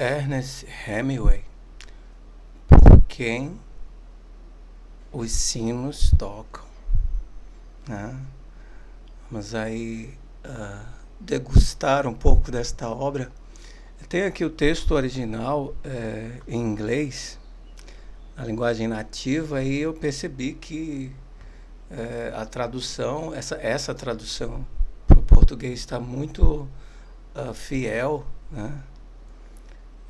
Ernest Hemingway, por quem os sinos tocam, né? Vamos aí degustar um pouco desta obra. Eu tenho aqui o texto original em inglês, na linguagem nativa, e eu percebi que a tradução, essa tradução para o português está muito fiel, né?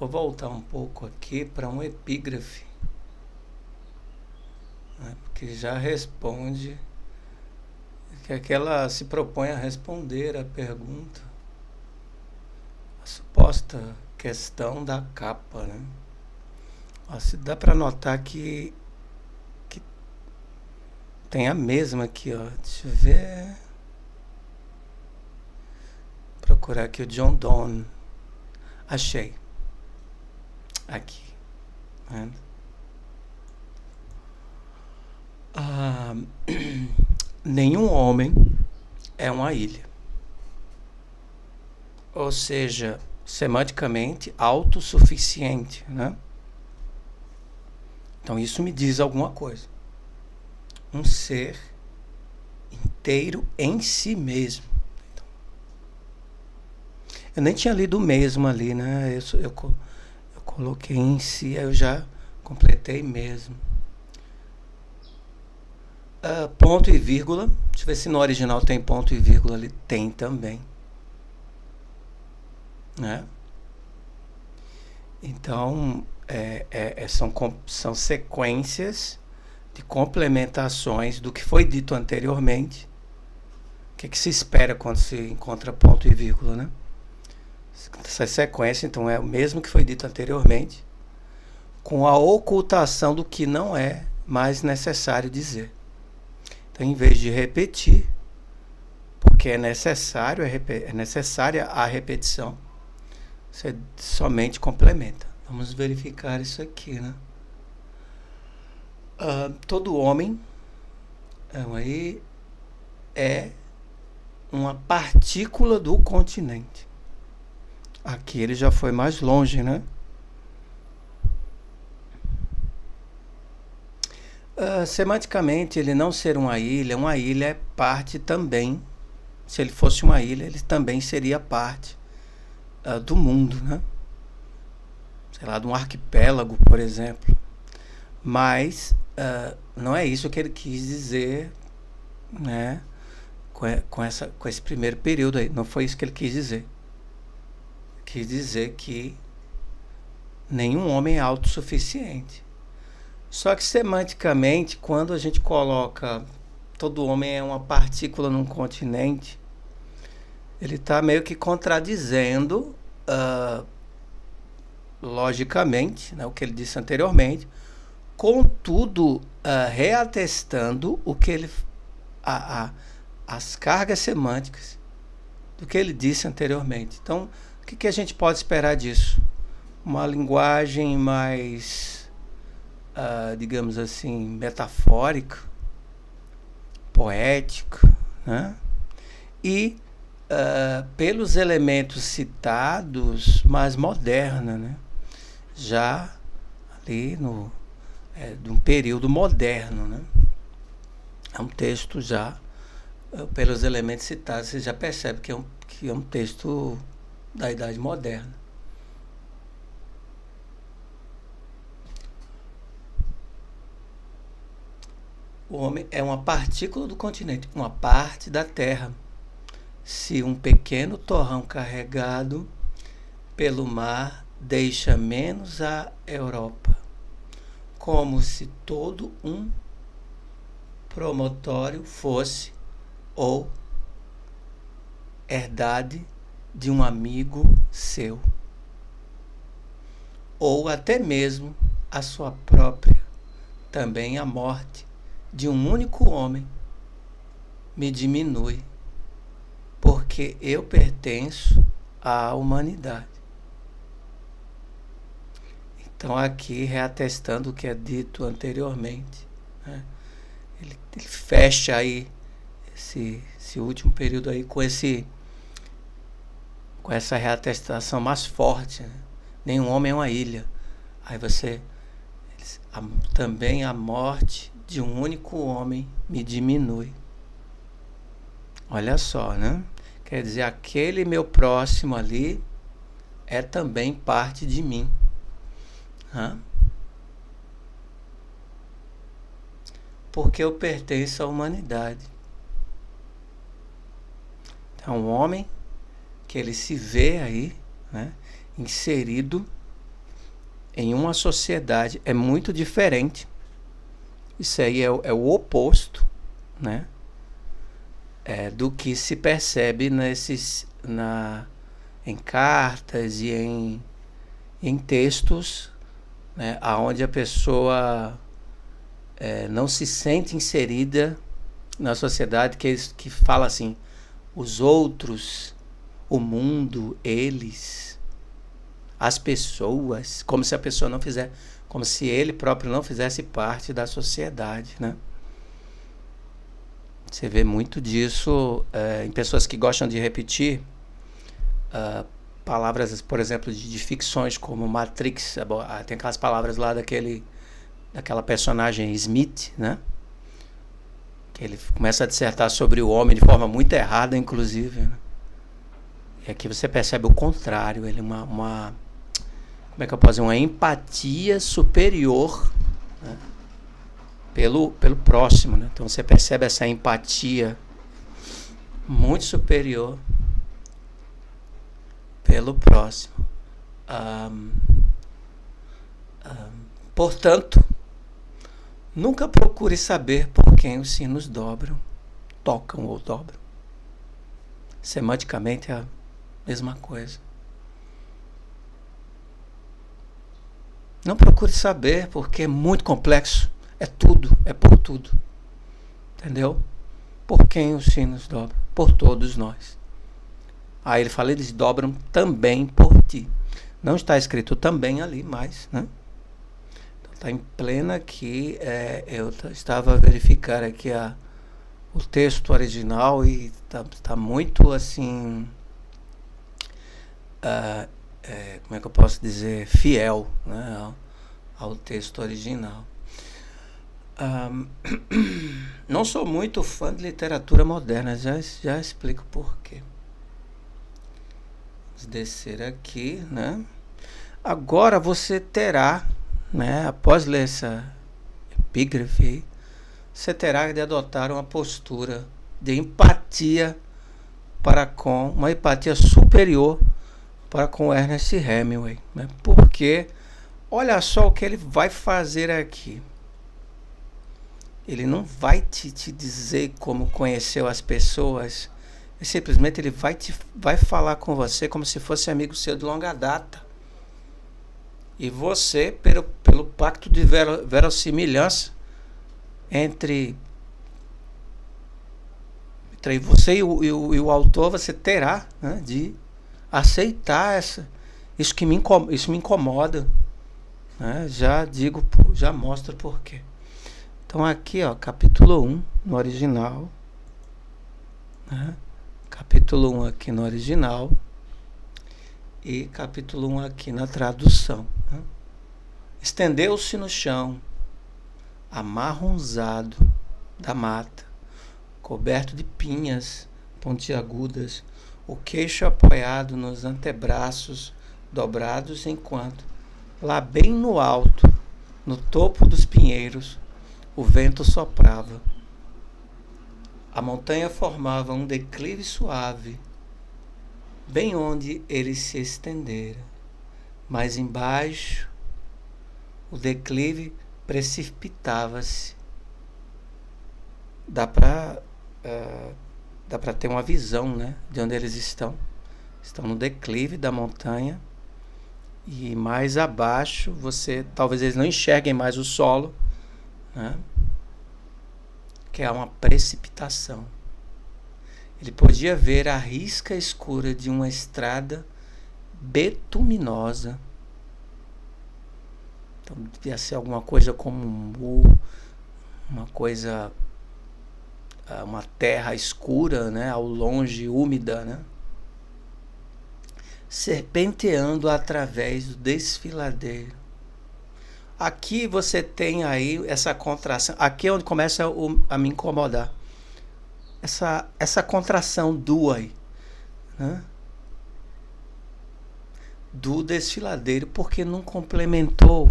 Vou voltar um pouco aqui para um epígrafe, né? Porque já responde, que aquela se propõe a responder a pergunta, a suposta questão da capa, né? Ó, se dá para notar que tem a mesma aqui, ó. Deixa eu ver. Procurar aqui o John Donne. Achei. Aqui. Né? Nenhum homem é uma ilha. Ou seja, semanticamente autossuficiente, né? Então isso me diz alguma coisa. Um ser inteiro em si mesmo. Então, eu nem tinha lido o mesmo ali, né? Eu coloquei em si, aí eu já completei mesmo. Ponto e vírgula. Deixa eu ver se no original tem ponto e vírgula ali. Tem também. Né? Então, são sequências de complementações do que foi dito anteriormente. O que se espera quando se encontra ponto e vírgula, né? Essa sequência, então, é o mesmo que foi dito anteriormente, com a ocultação do que não é mais necessário dizer. Então, em vez de repetir, porque é necessária a repetição, você somente complementa. Vamos verificar isso aqui, né? Todo homem é uma partícula do continente. Aqui ele já foi mais longe, né? Semanticamente, ele não ser uma ilha é parte também. Se ele fosse uma ilha, ele também seria parte do mundo, né? Sei lá, de um arquipélago, por exemplo. Mas não é isso que ele quis dizer, né? Com esse primeiro período aí. Não foi isso que ele quis dizer. Quis dizer que nenhum homem é autossuficiente. Só que semanticamente, quando a gente coloca todo homem é uma partícula num continente, ele está meio que contradizendo, logicamente, né, o que ele disse anteriormente, contudo, reatestando o que ele, as cargas semânticas do que ele disse anteriormente. Então, o que a gente pode esperar disso? Uma linguagem mais, digamos assim, metafórica, poética, né? E pelos elementos citados, mais moderna, né? Já ali de um período moderno, né? É um texto já, pelos elementos citados, você já percebe que é um texto da Idade Moderna. O homem é uma partícula do continente, uma parte da Terra. Se um pequeno torrão carregado pelo mar deixa menos a Europa, como se todo um promontório fosse ou herdade de um amigo seu, ou até mesmo a sua própria, também a morte de um único homem me diminui, porque eu pertenço à humanidade. Então aqui, reatestando o que é dito anteriormente, né? Ele fecha aí esse último período aí com essa reatestação mais forte, né? Nenhum homem é uma ilha. Aí também a morte de um único homem me diminui. Olha só, né? Quer dizer, aquele meu próximo ali é também parte de mim. Porque eu pertenço à humanidade. Então, um homem que ele se vê aí, né, inserido em uma sociedade é muito diferente. Isso aí é o oposto, né, do que se percebe em cartas e em textos, né, onde a pessoa não se sente inserida na sociedade, que fala assim, os outros, o mundo, eles, as pessoas, como se a pessoa não fizesse, como se ele próprio não fizesse parte da sociedade, né? Você vê muito disso em pessoas que gostam de repetir palavras, por exemplo, de ficções como Matrix. Tem aquelas palavras lá daquela personagem Smith, né? Que ele começa a dissertar sobre o homem de forma muito errada, inclusive, né? E aqui você percebe o contrário. Ele como é que eu posso dizer? Uma empatia superior, né, pelo próximo, né? Então você percebe essa empatia muito superior pelo próximo. Portanto, nunca procure saber por quem os sinos tocam ou dobram. Semanticamente é a mesma coisa. Não procure saber, porque é muito complexo. É tudo, é por tudo. Entendeu? Por quem os sinos dobram? Por todos nós. Aí ele fala, eles dobram também por ti. Não está escrito também ali, mas, né? Então está em plena aqui. Eu estava a verificar aqui o texto original e está muito assim... como é que eu posso dizer, fiel, né, ao texto original. Não sou muito fã de literatura moderna, já explico por quê. Vamos descer aqui, né? Agora você terá, né, após ler essa epígrafe, você terá de adotar uma postura de empatia uma empatia superior para com Ernest Hemingway, né? Porque olha só o que ele vai fazer aqui. Ele não vai te dizer como conheceu as pessoas, simplesmente ele vai falar com você como se fosse amigo seu de longa data. E você, pelo pacto de verossimilhança entre você e o autor, você terá, né, de aceitar isso me incomoda, né? Já mostro por quê. Então aqui, ó, capítulo 1 no original, né? Capítulo 1 aqui no original e capítulo 1 aqui na tradução, né? Estendeu-se no chão, amarronzado da mata, coberto de pinhas pontiagudas, o queixo apoiado nos antebraços dobrados, enquanto, lá bem no alto, no topo dos pinheiros, o vento soprava. A montanha formava um declive suave, bem onde ele se estendera. Mais embaixo, o declive precipitava-se. Dá para ter uma visão, né, de onde eles estão. Estão no declive da montanha. E mais abaixo, talvez eles não enxerguem mais o solo, né, que é uma precipitação. Ele podia ver a risca escura de uma estrada betuminosa. Então devia ser alguma coisa como uma terra escura, né, ao longe, úmida, né? serpenteando através do desfiladeiro. Aqui você tem aí essa contração. Aqui é onde começa a me incomodar. Essa contração do aí, né? Do desfiladeiro, porque não complementou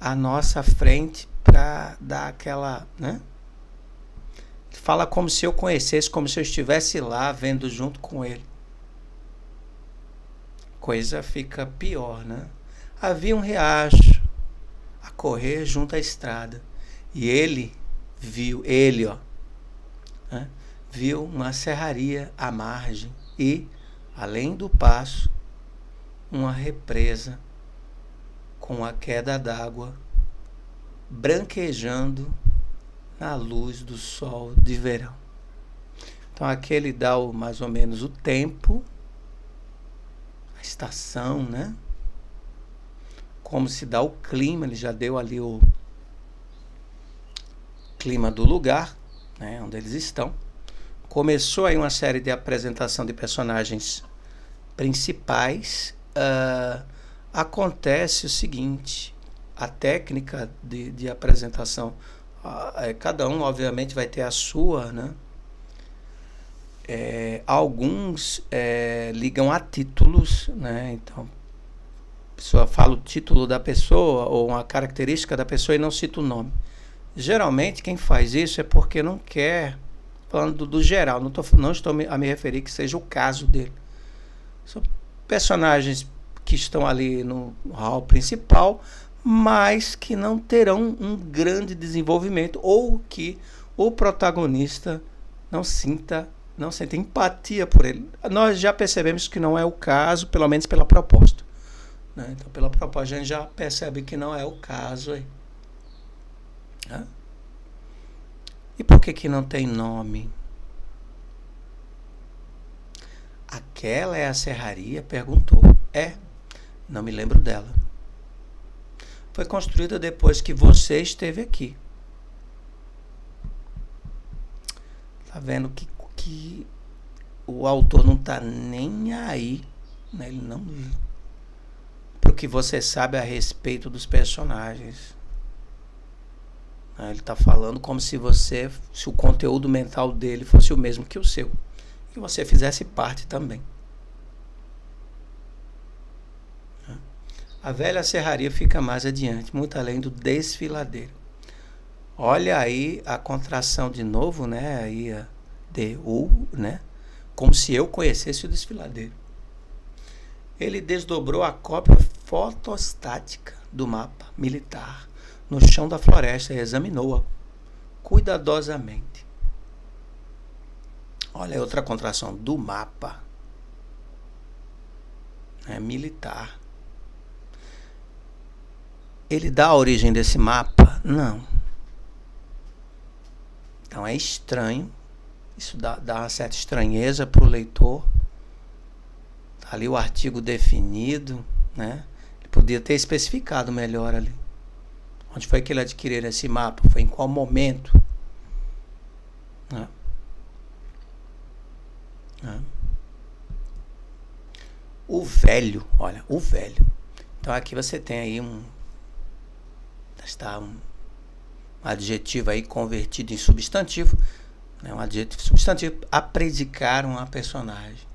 a nossa frente para dar aquela, né? Fala como se eu conhecesse, como se eu estivesse lá vendo junto com ele. Coisa fica pior, né? Havia um riacho a correr junto à estrada e ele viu, né? Viu uma serraria à margem e, além do passo, uma represa com a queda d'água branquejando na luz do sol de verão. Então aqui ele dá mais ou menos o tempo, a estação, né? Como se dá o clima, ele já deu ali o clima do lugar, né, onde eles estão. Começou aí uma série de apresentação de personagens principais. Acontece o seguinte, a técnica de apresentação, cada um obviamente vai ter a sua, né? Alguns ligam a títulos, né? Então a pessoa fala o título da pessoa ou uma característica da pessoa e não cita o nome. Geralmente quem faz isso é porque não quer, falando do geral, não estou a me referir que seja o caso dele. São personagens que estão ali no hall principal, mas que não terão um grande desenvolvimento ou que o protagonista não sinta empatia por ele. Nós já percebemos que não é o caso, pelo menos pela proposta, né? Então, pela proposta, a gente já percebe que não é o caso aí. E por que não tem nome? Aquela é a serraria? Perguntou. Não me lembro dela. Foi construída depois que você esteve aqui. Tá vendo que o autor não tá nem aí, né? Ele não pro que você sabe a respeito dos personagens. Ele está falando como se o conteúdo mental dele fosse o mesmo que o seu. E você fizesse parte também. A velha serraria fica mais adiante, muito além do desfiladeiro. Olha aí a contração de novo, né? Aí a né? Como se eu conhecesse o desfiladeiro. Ele desdobrou a cópia fotostática do mapa militar no chão da floresta e examinou-a cuidadosamente. Olha outra contração do mapa. Militar. Ele dá a origem desse mapa? Não. Então é estranho. Isso dá uma certa estranheza para o leitor. Tá ali o artigo definido, né? Ele podia ter especificado melhor ali. Onde foi que ele adquiriu esse mapa? Foi em qual momento? O velho, olha, o velho. Então aqui você tem aí um adjetivo aí convertido em substantivo, né? Um adjetivo substantivo a predicar uma personagem.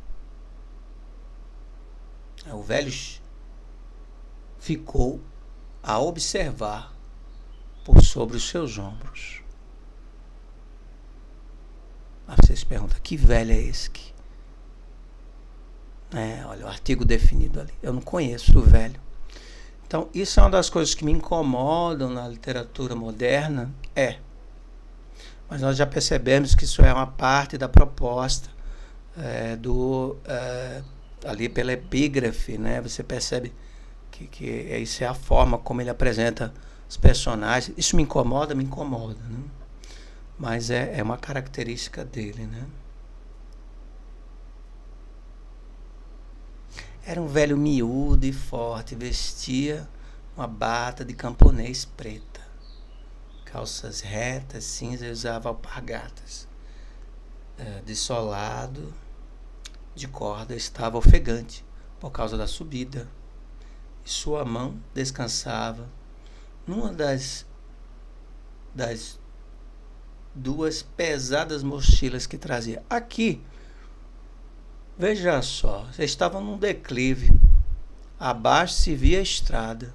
O velho ficou a observar por sobre os seus ombros. Você se pergunta, que velho é esse aqui? Olha, o artigo definido ali. Eu não conheço o velho. Então, isso é uma das coisas que me incomodam na literatura moderna. Mas nós já percebemos que isso é uma parte da proposta ali pela epígrafe, né? Você percebe que isso é a forma como ele apresenta os personagens. Isso me incomoda, né? Mas é uma característica dele, né? Era um velho miúdo e forte, vestia uma bata de camponês preta, calças retas, cinza, e usava alpargatas. Dessolado, de corda estava ofegante por causa da subida, e sua mão descansava numa das duas pesadas mochilas que trazia. Aqui, veja só, vocês estavam num declive, abaixo se via a estrada,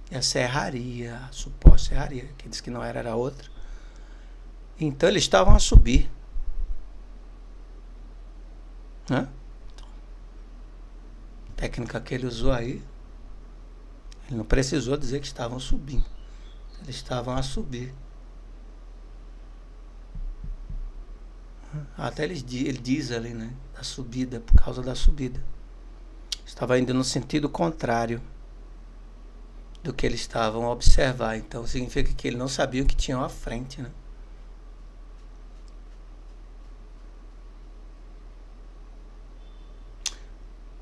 e a serraria, a suposta serraria, que disse que não era, era outra. Então eles estavam a subir, né? A técnica que ele usou aí, ele não precisou dizer que estavam subindo, eles estavam a subir. Até ele diz ali, né, da subida, por causa da subida. Estava indo no sentido contrário do que eles estavam a observar. Então significa que ele não sabia o que tinham à frente, né?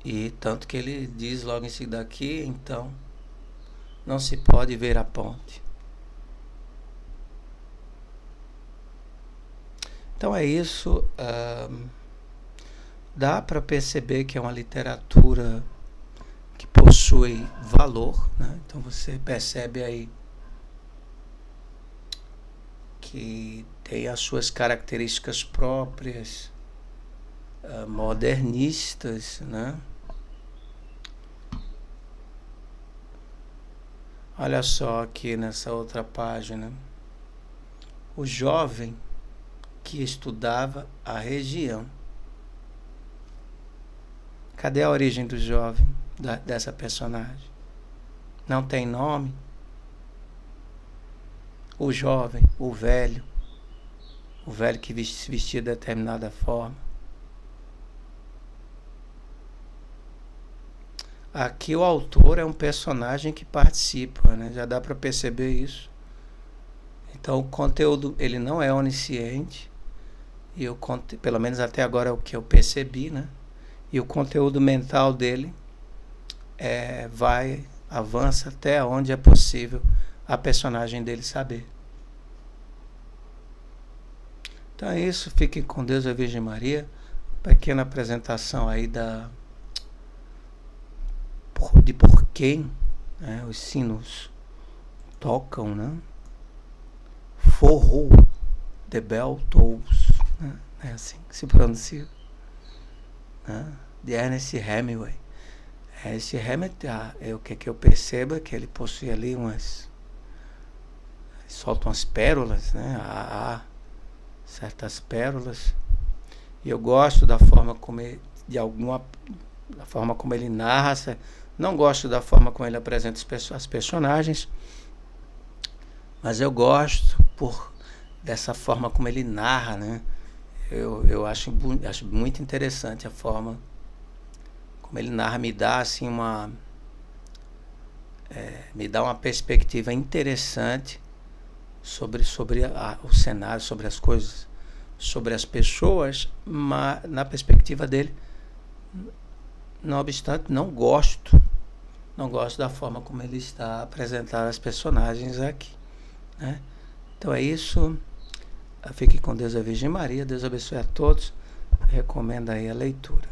E tanto que ele diz logo em seguida aqui, então, não se pode ver a ponte. Então é isso. Dá para perceber que é uma literatura que possui valor, né? Então você percebe aí que tem as suas características próprias, modernistas, né? Olha só aqui nessa outra página, o jovem que estudava a região. Cadê a origem do jovem, dessa personagem? Não tem nome? O jovem, o velho que se vestia de determinada forma. Aqui o autor é um personagem que participa, né? Já dá para perceber isso. Então o conteúdo, ele não é onisciente, e pelo menos até agora é o que eu percebi, né? E o conteúdo mental dele avança até onde é possível a personagem dele saber. Então é isso, fiquem com Deus e a Virgem Maria. Pequena apresentação aí de por quem, né, os sinos tocam, né? For the bell tolls, né? É assim que se pronuncia, né? De Ernest Hemingway. Ernest Hemingway, o que eu percebo é que ele possui ali solta umas pérolas, né? Há certas pérolas, e eu gosto da forma como da forma como ele narra. Não gosto da forma como ele apresenta as personagens, mas eu gosto dessa forma como ele narra, né? Eu acho muito interessante a forma como ele narra, me dá assim me dá uma perspectiva interessante sobre o cenário, sobre as coisas, sobre as pessoas, mas na perspectiva dele. Não obstante, não gosto da forma como ele está apresentando as personagens aqui, né? Então é isso. Fique com Deus, a Virgem Maria. Deus abençoe a todos. Recomendo aí a leitura.